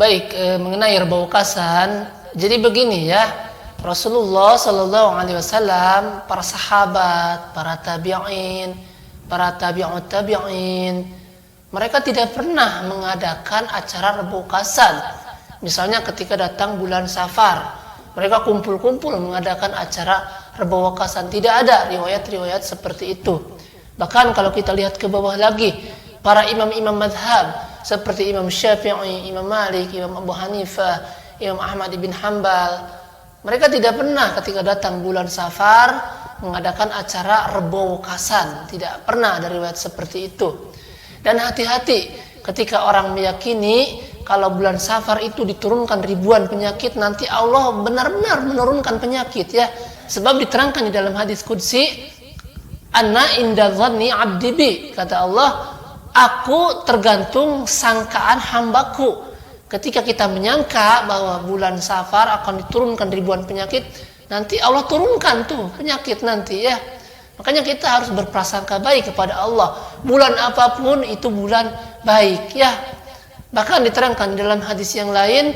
Mengenai rebaukasan, jadi begini ya, Rasulullah Shallallahu Alaihi Wasallam, para sahabat, para tabi'in, para tabi'ut tabi'in, mereka tidak pernah mengadakan acara rebaukasan. Misalnya ketika datang bulan Safar, mereka kumpul-kumpul mengadakan acara rebaukasan. Tidak ada riwayat-riwayat seperti itu. Bahkan kalau kita lihat ke bawah lagi, para imam-imam madhab seperti Imam Syafi'i, Imam Malik, Imam Abu Hanifah, Imam Ahmad ibn Hanbal, mereka tidak pernah ketika datang bulan Safar mengadakan acara rebaukasan. Tidak pernah ada riwayat seperti itu. Dan hati-hati ketika orang meyakini kalau bulan Safar itu diturunkan ribuan penyakit, nanti Allah benar-benar menurunkan penyakit ya. Sebab diterangkan di dalam hadis qudsi, "Anna inda dhanni 'abdi bi", kata Allah, aku tergantung sangkaan hambaku. Ketika kita menyangka bahwa bulan Safar akan diturunkan ribuan penyakit, nanti Allah turunkan tuh penyakit nanti ya. Makanya kita harus berprasangka baik kepada Allah. Bulan apapun itu bulan baik ya. Bahkan diterangkan dalam hadis yang lain,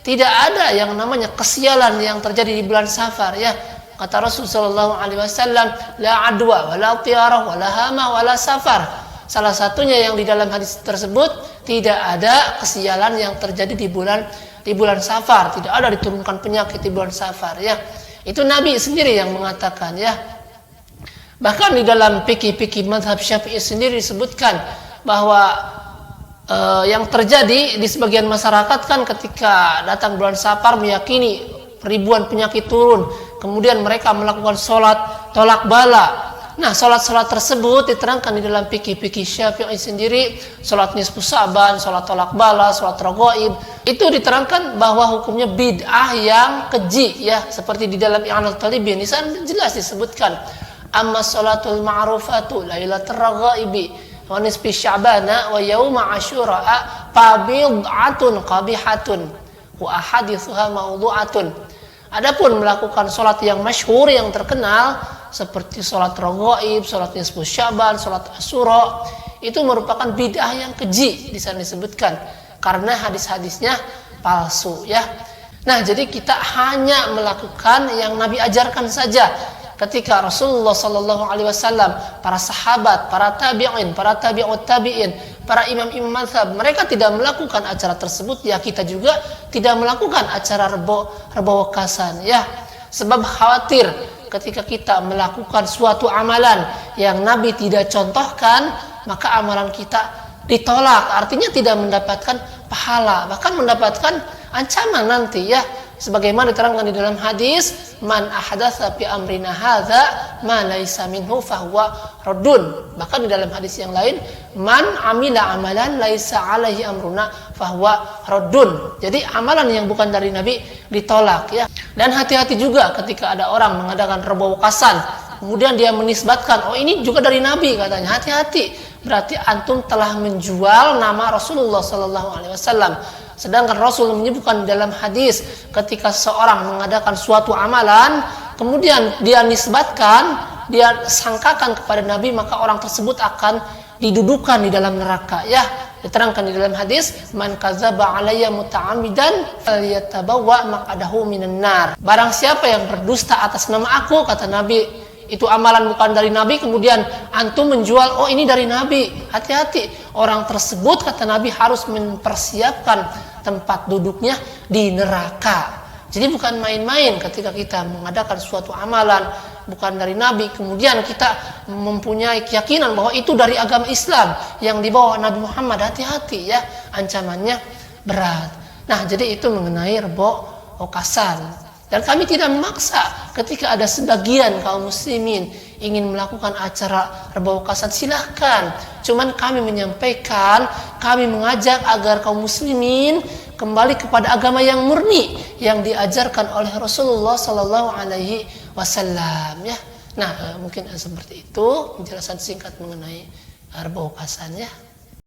tidak ada yang namanya kesialan yang terjadi di bulan Safar ya. Kata Rasul sallallahu alaihi wasallam, la adwa wala tiarah wala hama wala safar. Salah satunya yang di dalam hadis tersebut, tidak ada kesialan yang terjadi di bulan Safar, tidak ada diturunkan penyakit di bulan Safar ya. Itu Nabi sendiri yang mengatakan ya. Bahkan di dalam fikih mazhab Syafi'i sendiri disebutkan bahwa yang terjadi di sebagian masyarakat kan ketika datang bulan Safar meyakini ribuan penyakit turun, kemudian mereka melakukan sholat tolak bala. Nah, sholat-sholat tersebut diterangkan di dalam fikih Syafi'i sendiri, sholat nisfu Sa'ban, sholat tolak bala, sholat raghaib, itu diterangkan bahwa hukumnya bid'ah yang keji ya, seperti di dalam I'anul Talibin di sana jelas disebutkan, amma sholatul ma'rufatu lailatul raghaibi wa nisfi Sya'bana wa yauma Asyura fa bid'atun qabihatun wa ahaditsuha mawdu'atun. Adapun melakukan sholat yang masyhur yang terkenal seperti sholat raghaib, sholat nisfu Sya'ban, sholat Asyura, itu merupakan bid'ah yang keji di sana disebutkan karena hadis-hadisnya palsu ya. Nah, jadi kita hanya melakukan yang Nabi ajarkan saja. Ketika Rasulullah sallallahu alaihi wasallam, para sahabat, para tabi'in, para tabi'ut tabi'in, para imam-imam mazhab, mereka tidak melakukan acara tersebut, ya kita juga tidak melakukan acara rebaukasan ya. Sebab khawatir ketika kita melakukan suatu amalan yang Nabi tidak contohkan, maka amalan kita ditolak, artinya tidak mendapatkan pahala, bahkan mendapatkan ancaman nanti ya. Sebagaimana diterangkan di dalam hadis, man ahdatsa fi amrina hadza ma laisa minhu fahuwa raddun. Bahkan di dalam hadis yang lain, man amila amalan laisa alaihi amruna fahuwa raddun. Jadi amalan yang bukan dari Nabi ditolak ya. Dan hati-hati juga ketika ada orang mengadakan rebaukasan, kemudian dia menisbatkan, oh ini juga dari Nabi katanya. Hati-hati, berarti antum telah menjual nama Rasulullah sallallahu alaihi wasallam. Sedangkan Rasul menyebutkan dalam hadis, ketika seorang mengadakan suatu amalan, kemudian dia nisbatkan, dia sangkakan kepada Nabi, maka orang tersebut akan didudukan di dalam neraka ya. Diterangkan di dalam hadis, man kadzaba alayya muta'ammidan falyatabawwa maq'adahu minan nar. Barang siapa yang berdusta atas nama aku, kata Nabi, itu amalan bukan dari Nabi, kemudian antum menjual, oh ini dari Nabi. Hati-hati, orang tersebut kata Nabi harus mempersiapkan tempat duduknya di neraka. Jadi bukan main-main ketika kita mengadakan suatu amalan bukan dari Nabi, kemudian kita mempunyai keyakinan bahwa itu dari agama Islam yang dibawa Nabi Muhammad. Hati-hati ya, ancamannya berat. Nah, jadi itu mengenai rebaukasan. Dan kami tidak memaksa ketika ada sebagian kaum muslimin ingin melakukan acara rebaukasan, silahkan. Cuman kami menyampaikan, kami mengajak agar kaum muslimin kembali kepada agama yang murni yang diajarkan oleh Rasulullah sallallahu alaihi wasallam ya. Nah, mungkin seperti itu penjelasan singkat mengenai rebaukasan ya.